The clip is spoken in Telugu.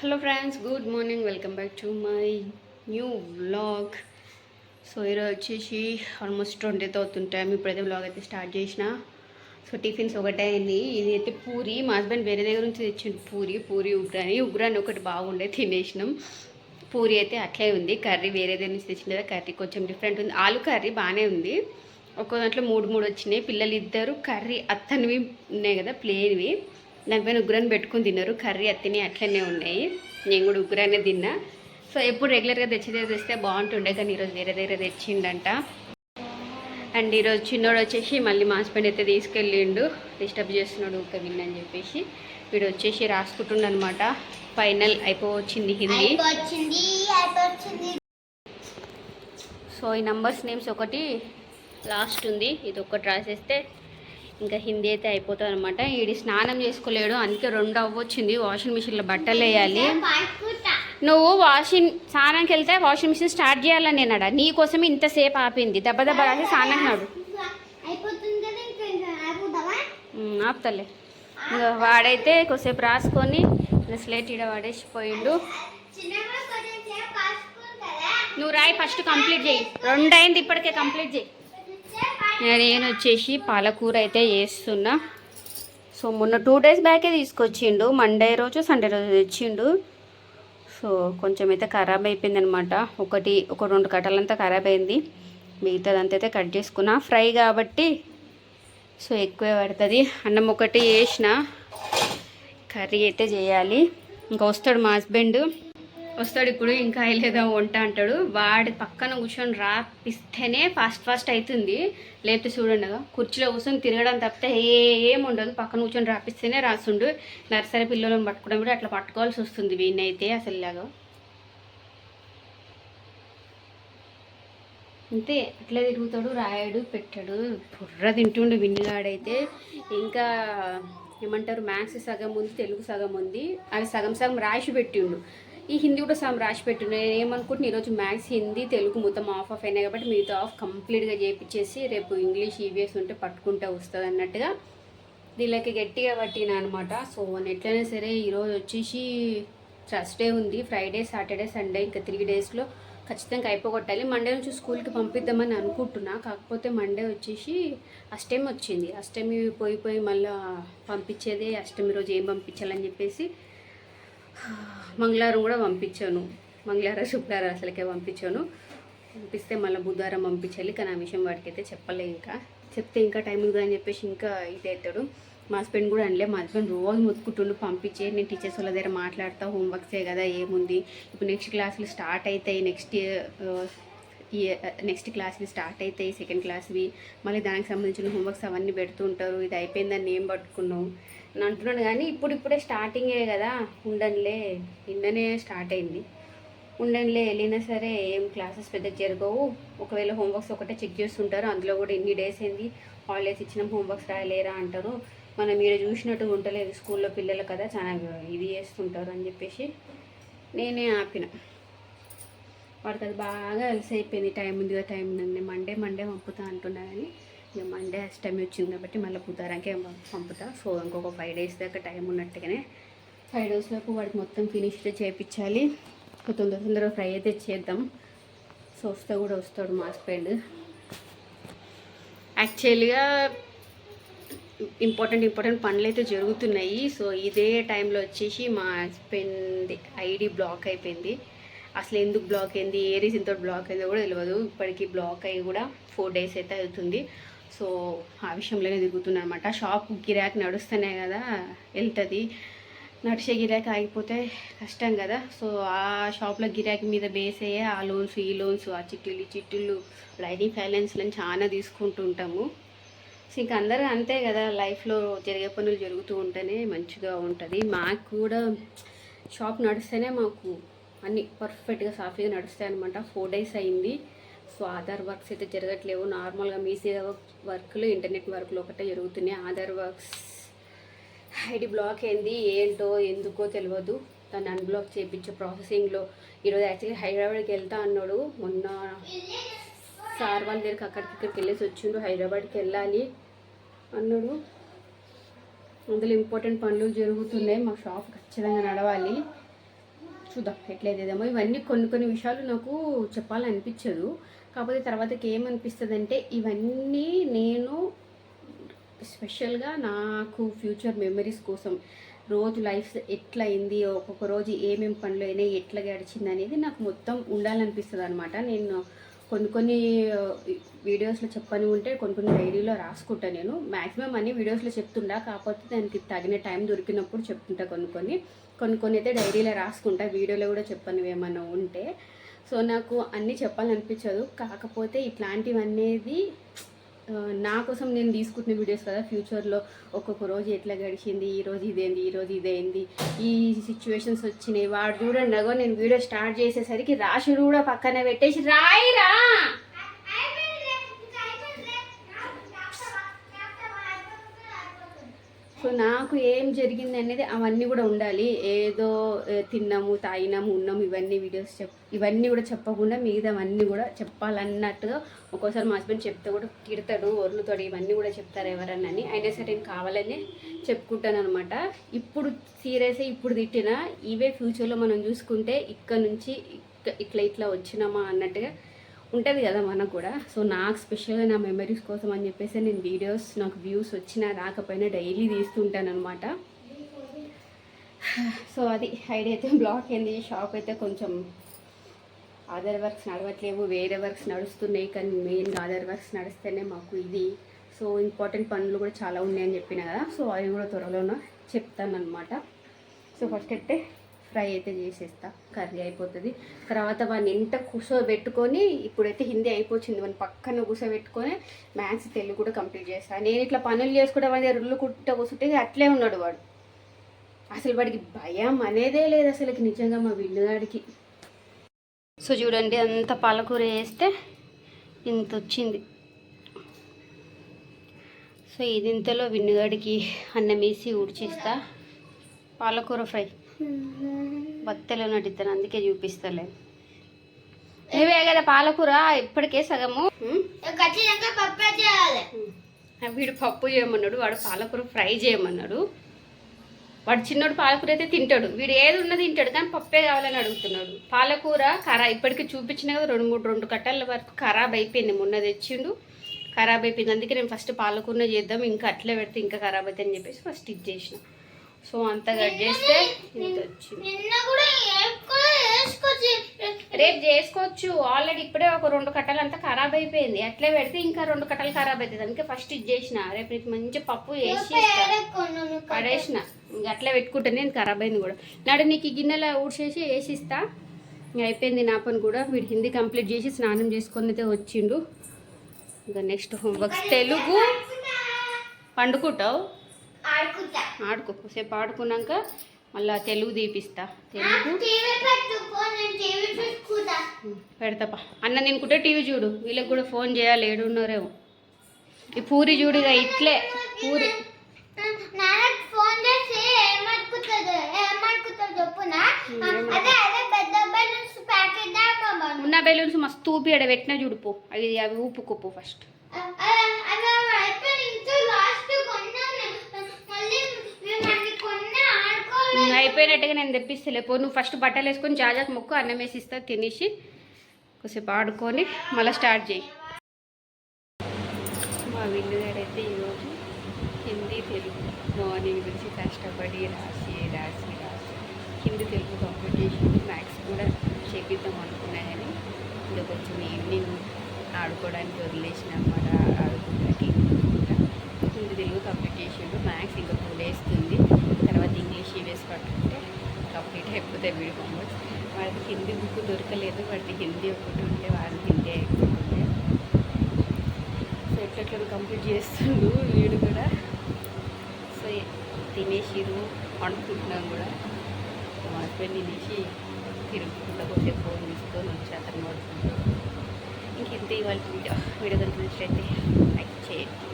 Hello friends, good morning. Welcome back to my new vlog. So ఈరోజు వచ్చేసి ఆల్మోస్ట్ 20th అవుతుంది టైం. ఇప్పుడైతే వ్లాగ్ అయితే స్టార్ట్ చేసిన. సో టిఫిన్స్ ఒకటే అయింది. ఇది అయితే పూరి. మా హస్బెండ్ వేరే దగ్గర నుంచి తెచ్చిండు పూరి ఉగ్రాని ఒకటి బాగుండే తినేసినాం. పూరి అయితే అట్లే ఉంది. కర్రీ వేరే దగ్గర నుంచి తెచ్చిన కదా, కర్రీ కొంచెం డిఫరెంట్ ఉంది. ఆలు కర్రీ బాగానే ఉంది. ఒక్కో దాంట్లో మూడు వచ్చినాయి. పిల్లలు ఇద్దరు కర్రీ అత్తనివి ఉన్నాయి కదా, ప్లేన్వి, దానిపైన ఉగ్రాన్ని పెట్టుకుని తిన్నారు. కర్రీ అత్తిని అట్లనే ఉన్నాయి. నేను కూడా ఉగ్రానే తిన్నా. సో ఎప్పుడు రెగ్యులర్గా తెస్తే బాగుంటుండే, కానీ ఈరోజు వేరే దగ్గర తెచ్చిండంట. అండ్ ఈరోజు చిన్నోడు వచ్చేసి మళ్ళీ మా హస్బెండ్ అయితే తీసుకెళ్ళిండు. డిస్టర్బ్ చేస్తున్నాడు ఊక విన్నని చెప్పేసి. వీడు వచ్చేసి రాసుకుంటుండ అనమాట. ఫైనల్ అయిపోవచ్చింది హిందీ. సో ఈ నంబర్స్ నేమ్స్ ఒకటి లాస్ట్ ఉంది, ఇది ఒక్కటి రాసేస్తే ఇంకా హిందీ అయితే అయిపోతుంది అనమాట. వీడి స్నానం చేసుకోలేడు, అందుకే 2 అవ్వచ్చింది. వాషింగ్ మిషన్లో బట్టలు వేయాలి. నువ్వు స్నానానికి వెళ్తే వాషింగ్ మిషన్ స్టార్ట్ చేయాలని నేనాడా నీకోసమే ఇంతసేపు ఆపింది. దెబ్బ రాసి స్నానం నాడు ఆపుతలే. వాడైతే కొద్దిసేపు రాసుకొని స్లేట్ ఇడ వాడేసిపోయిండు. నువ్వు రాయి, ఫస్ట్ కంప్లీట్ చేయి. 2 అయింది ఇప్పటికే, కంప్లీట్ చేయి. నేను వచ్చేసి పాలకూర అయితే చేస్తున్నా. సో మొన్న 2 days బ్యాకే తీసుకొచ్చిండు. మండే రోజు సండే రోజు తెచ్చిండు. సో కొంచెం అయితే ఖరాబ్ అయిపోయింది అనమాట. ఒక 2 కట్టలంతా ఖరాబ్ అయింది. మిగతాదంతా అయితే కట్ చేసుకున్నా. ఫ్రై కాబట్టి సో ఎక్కువే పడుతుంది. అన్నం ఒకటి వేసిన, కర్రీ అయితే చేయాలి. ఇంకా వస్తాడు మా హస్బెండ్, వస్తాడు ఇప్పుడు. ఇంకా అయ్యలేదా వంట అంటాడు. వాడి పక్కన కూర్చొని రాపిస్తేనే ఫాస్ట్ అవుతుంది. లేకపోతే చూడండి, కుర్చీలో కూర్చొని తిరగడం తప్పితే ఏం ఉండదు. పక్కన కూర్చొని రాపిస్తేనే రాస్తుండు. నర్సరీ పిల్లలను పట్టుకోవడం కూడా అట్లా పట్టుకోవాల్సి వస్తుంది వీణైతే. అసలు ఇలాగా అంతే, అట్లే తిరుగుతాడు, రాయాడు, పెట్టాడు, బుర్ర తింటుండు విన్నిగాడైతే. ఇంకా ఏమంటారు, మ్యాథ్స్ సగం ఉంది, తెలుగు సగం ఉంది. అది సగం రాసి పెట్టిండు. ఈ హిందీ కూడా సగం రాసి పెట్టిండు. నేను ఏమనుకుంటున్నా, ఈరోజు మ్యాథ్స్, హిందీ, తెలుగు మొత్తం ఆఫ్ అయినాయి కాబట్టి మిగతా ఆఫ్ కంప్లీట్గా చేయించేసి రేపు ఇంగ్లీష్ ఈవీఎస్ ఉంటే పట్టుకుంటే వస్తుంది అన్నట్టుగా దీనికి గట్టిగా పట్టిన అనమాట. సో ఎట్లయినా సరే ఈరోజు వచ్చేసి థర్స్డే ఉంది, ఫ్రైడే, సాటర్డే, సండే, ఇంకా 3 daysలో ఖచ్చితంగా అయిపోగొట్టాలి. మండే నుంచి స్కూల్కి పంపిద్దామని అనుకుంటున్నా. కాకపోతే మండే వచ్చేసి అష్టమి వచ్చింది. అష్టమి పోయి మళ్ళీ పంపించేదే. అష్టమి రోజు ఏం పంపించాలని చెప్పేసి మంగళవారం కూడా పంపించాను. మంగళవారం, శుక్రవారం అసలుకే పంపించాను. పంపిస్తే మళ్ళీ బుధవారం పంపించాలి. కానీ ఆ విషయం వాడికైతే చెప్పలే. ఇంకా చెప్తే ఇంకా టైం ఉంది అని చెప్పేసి ఇంకా ఇదవుతాడు. మా హస్బెండ్ కూడా అనలే. మా హస్బెండ్ రోజు మొత్తుకుంటుండు పంపించే, నేను టీచర్స్ వాళ్ళ దగ్గర మాట్లాడతా, హోంవర్క్సే కదా ఏముంది, ఇప్పుడు నెక్స్ట్ క్లాసులు స్టార్ట్ అవుతాయి, నెక్స్ట్ క్లాసులు స్టార్ట్ అవుతాయి, 2nd క్లాస్వి, మళ్ళీ దానికి సంబంధించిన హోంవర్క్స్ అవన్నీ పెడుతూ ఉంటారు. ఇది అయిపోయిందని ఏం పట్టుకున్నావు అని అంటున్నాను. కానీ ఇప్పుడే స్టార్టింగే కదా, ఉండనులే, నిన్ననే స్టార్ట్ అయింది, ఉండనులే, వెళ్ళినా సరే ఏం క్లాసెస్ పెద్దగా జరగవు. ఒకవేళ హోంవర్క్స్ ఒకటే చెక్ చేస్తుంటారు. అందులో కూడా ఇన్ని డేస్ ఏంది హాలిడేస్ ఇచ్చినాం, హోంవర్క్స్ రాయలేరా అంటారు. మనం మీరు చూసినట్టు ఉండలేదు, స్కూల్లో పిల్లలు కదా చాలా ఇది చేస్తుంటారు అని చెప్పేసి నేనే ఆపిన. వాడికి అది బాగా అలసి అయిపోయింది. టైం ఉందిగా, టైం ఉందండి, మండే పంపుతా అంటున్నా. కానీ ఇక మండే అష్టమి వచ్చింది కాబట్టి మళ్ళీ బుధవారానికి పంపుతా. సో ఇంకొక 5 days దాకా టైం ఉన్నట్టుగానే 5 days వరకు వాడికి మొత్తం ఫినిష్ చేయించాలి. తొందరగా ఫ్రై అయితే చేద్దాం. సో వస్తాడు మా హస్బెండ్. యాక్చువల్గా ఇంపార్టెంట్ పనులు అయితే జరుగుతున్నాయి. సో ఇదే టైంలో వచ్చేసి మా హస్బెండ్ ఐడి బ్లాక్ అయిపోయింది. అసలు ఎందుకు బ్లాక్ అయింది, ఏ రీజన్తో బ్లాక్ అయిందో కూడా తెలియదు. ఇప్పటికీ బ్లాక్ అయ్యి కూడా 4 days అయితే అవుతుంది. సో ఆ విషయంలోనే తిరుగుతున్నా అనమాట. షాప్ గిరాకీ నడుస్తూనే కదా వెళ్తుంది. నడిచే గిరాకీ ఆగిపోతే కష్టం కదా. సో ఆ షాప్లో గిరాకీ మీద బేస్ అయ్యే ఆ లోన్స్, ఈ లోన్స్, ఆ చిట్టీలు లైటింగ్ ఫైనాన్స్లను చాలా తీసుకుంటూ ఉంటాము. సో ఇంకా అందరూ అంతే కదా, లైఫ్లో జరిగే పనులు జరుగుతూ ఉంటేనే మంచిగా ఉంటుంది. మాకు కూడా షాప్ నడిస్తేనే మాకు అన్నీ పర్ఫెక్ట్గా సాఫీగా నడుస్తాయి అనమాట. 4 days అయింది. సో ఆధార్ వర్క్స్ అయితే జరగట్లేవు. నార్మల్గా మీసీ వర్క్లు, ఇంటర్నెట్ వర్క్లు ఒకటే జరుగుతున్నాయి. ఆధార్ వర్క్స్ ఐడి బ్లాక్ అయింది. ఏంటో ఎందుకో తెలియదు. దాన్ని అన్బ్లాక్ చేయించే ప్రాసెసింగ్లో. ఈరోజు యాక్చువల్లీ హైదరాబాద్కి వెళ్తా అన్నాడు. మొన్న సార్ వాళ్ళ దగ్గరికి అక్కడికి వెళ్ళేసి వచ్చిండు. హైదరాబాద్కి వెళ్ళాలి అన్నాడు. అందులో ఇంపార్టెంట్ పనులు జరుగుతున్నాయి. మా షాప్ ఖచ్చితంగా నడవాలి. చూద్దాం ఎట్లయితేదేమో. ఇవన్నీ కొన్ని విషయాలు నాకు చెప్పాలనిపించదు, కాకపోతే తర్వాతకి ఏమనిపిస్తుంది అంటే ఇవన్నీ నేను స్పెషల్గా నాకు ఫ్యూచర్ మెమరీస్ కోసం రోజు లైఫ్ ఎట్లా అయింది, ఒక్కొక్క రోజు ఏమేమి పనులు అయినాయి, ఎట్లా గడిచింది అనేది నాకు మొత్తం ఉండాలనిపిస్తుంది అనమాట. నేను కొన్ని వీడియోస్లో చెప్పని ఉంటే కొన్ని డైరీలో రాసుకుంటాను. నేను మ్యాక్సిమం అన్ని వీడియోస్లో చెప్తుండా, కాకపోతే దానికి తగిన టైం దొరికినప్పుడు చెప్తుంటా. కొన్ని అయితే డైరీలో రాసుకుంటా, వీడియోలో కూడా చెప్పనివి ఏమన్నా ఉంటే. సో నాకు అన్నీ చెప్పాలనిపించదు, కాకపోతే ఇట్లాంటివన్నీ నా కోసం నేను తీసుకుంటున్న వీడియోస్ కదా. ఫ్యూచర్లో ఒక్కొక్క రోజు ఎట్లా గడిచింది, ఈరోజు ఇదేంది, ఈ సిచ్యువేషన్స్ వచ్చినాయి. వాడు చూడండి అగో, నేను వీడియో స్టార్ట్ చేసేసరికి రాశుడు కూడా పక్కన పెట్టేసి రాయిరా. సో నాకు ఏం జరిగింది అనేది అవన్నీ కూడా ఉండాలి. ఏదో తిన్నాము, తాగినాము, ఉన్నాము ఇవన్నీ వీడియోస్ ఇవన్నీ కూడా చెప్పకుండా మిగతావన్నీ కూడా చెప్పాలన్నట్టుగా. ఒక్కోసారి మా హస్బెండ్ చెప్తే కూడా తిడతాడు, ఒర్లుతాడు, ఇవన్నీ కూడా చెప్తారు ఎవరన్నని. అయినా సరే నేను కావాలని చెప్పుకుంటాను అనమాట. ఇప్పుడు సీరియస్ ఇప్పుడు తిట్టినా ఇవే ఫ్యూచర్లో మనం చూసుకుంటే ఇక్కడ నుంచి ఇట్లా వచ్చినామా అన్నట్టుగా ఉంటుంది కదా మనకు కూడా. సో నాకు స్పెషల్గా నా మెమరీస్ కోసం అని చెప్పేసి నేను వీడియోస్ నాకు వ్యూస్ వచ్చినా రాకపోయినా డైలీ తీస్తుంటాను అనమాట. సో అది ఐడియా అయితే బ్లాక్ అయింది. షాప్ అయితే కొంచెం అదర్ వర్క్స్ నడవట్లేవు, వేరే వర్క్స్ నడుస్తున్నాయి, కానీ మెయిన్గా అదర్ వర్క్స్ నడిస్తేనే మాకు ఇది. సో ఇంపార్టెంట్ పనులు కూడా చాలా ఉన్నాయని చెప్పిన కదా, సో అవి కూడా త్వరలోనే చెప్తాను అనమాట. సో ఫస్ట్ అయితే ఫ్రై అయితే చేసేస్తా, కర్రీ అయిపోతుంది. తర్వాత వాడిని ఎంత కూర్చోబెట్టుకొని, ఇప్పుడైతే హిందీ అయిపోయింది, వాడిని పక్కన కూర్చోబెట్టుకొని మ్యాథ్స్ తెలుగు కూడా కంప్లీట్ చేస్తాను. నేను ఇట్లా పనులు చేసుకుంటే వాడి రుళ్ళు కుట్ట కూర్చుంటే అట్లే ఉన్నాడు వాడు. అసలు వాడికి భయం అనేదే లేదు అసలుకి, నిజంగా మా విల్లుగాడికి. సో చూడండి, అంత పాలకూర వేస్తే ఇంత వచ్చింది. సో ఇది ఇంతలో విన్నుగాడికి అన్నం వేసి ఉడిచిస్తా. పాలకూర ఫ్రై బత్తెలో నటిస్తాను, అందుకే చూపిస్తలే. ఇవే కదా పాలకూర ఇప్పటికే సగము. వీడు పప్పు చేయమన్నాడు, వాడు పాలకూర ఫ్రై చేయమన్నాడు. వాడు చిన్నోడు పాలకూర అయితే తింటాడు, వీడు ఏది ఉన్నది తింటాడు, కానీ పప్పే కావాలని అడుగుతున్నాడు. పాలకూర ఇప్పటికీ చూపించిన కదా, 2 కట్టల వరకు ఖరాబ్ అయిపోయింది. మొన్న తెచ్చిండు, ఖరాబ్ అయిపోయింది. అందుకే నేను ఫస్ట్ పాలకూరనే చేద్దాం, ఇంకా అట్లే పెడితే ఇంకా ఖరాబ్ అవుతుంది అని చెప్పేసి ఫస్ట్ ఇది చేసిన. సో అంతా కట్ చేస్తే ఇంత వచ్చింది. రేపు చేసుకోవచ్చు, ఆల్రెడీ ఇప్పుడే ఒక 2 కట్టలు అంతా ఖరాబ్ అయిపోయింది. అట్లే పెడితే ఇంకా 2 కట్టలు ఖరాబ్ అవుతుంది. అందుకే ఫస్ట్ ఇది చేసిన. రేపు నీకు మంచి పప్పు వేసి పడేసిన, ఇంకా అట్లే పెట్టుకుంటాను. నేను ఖరాబ్ అయింది కూడా. నాడు నీకు ఈ గిన్నెలో ఊడ్చేసి వేసిస్తా. అయిపోయింది నా పని కూడా. వీడు హిందీ కంప్లీట్ చేసి స్నానం చేసుకొని అయితే వచ్చిండు. ఇంకా నెక్స్ట్ హోంవర్క్స్ తెలుగు. పండుకుంటావు, ఆడుకో, సేపు ఆడుకున్నాక మళ్ళీ తెలుగు తీపిస్తా. తెలుగు పెడతాపా. అన్న తినుకుంటే టీవీ చూడు, వీళ్ళకి కూడా ఫోన్ చేయాలి, ఏడున్నారేమో. ఈ పూరి చూడుగా ఇట్లే పూరి. ఉన్న బెలూన్స్ మస్తు ఊపి ఆడ పెట్టినా చూడుపో, అవి ఊపుకోపో ఫస్ట్. అయిపోయినట్టుగా నేను తెప్పిస్తలే పో. నువ్వు ఫస్ట్ బట్టలు వేసుకొని జాజాకు మొక్కు, అన్నం వేసి ఇస్తా, తినేసి కొద్దిసేపు ఆడుకొని మళ్ళీ స్టార్ట్ చేయి. మా విల్లుగాడైతే ఈరోజు హిందీ తెలుగు మార్నింగ్ నుంచి కష్టపడి రాసి హిందీ తెలుగు కంప్లీట్ చేసి మ్యాథ్స్ కూడా చేపిద్దాం అనుకున్నా, కానీ ఇంకా కొంచెం ఈవినింగ్ ఆడుకోవడానికి వదిలేసిన అన్నమాట. ఆడుకుంటా హిందీ తెలుగు కంప్లీట్ చేసిండు. మ్యాథ్స్ ఇంకా 2 days ఉంది. తర్వాత ఇంగ్లీష్ ఈవీఎస్ పట్టుకుంటే కంప్లీట్ అయిపోతే వీడి హోంవర్క్స్. వాడికి హిందీ బుక్ దొరకలేదు, వాడికి హిందీ ఒకటి ఉంటే వాడికి హిందీ అయిపోతుంటే. సో ఎట్లా కంప్లీట్ చేస్తుండు వీడు కూడా. సో తినేసిరు, వండుకుంటున్నాం కూడా. మా హస్బెండ్ తినేసి తిరుగుతుంటా కొద్దిగా ఫోన్ తీసుకొని వచ్చి అతను పడుతుంటాడు. ఇంకెంత ఇవాళ వీడియో కనుక నచ్చినట్లయితే లైక్ చేయండి.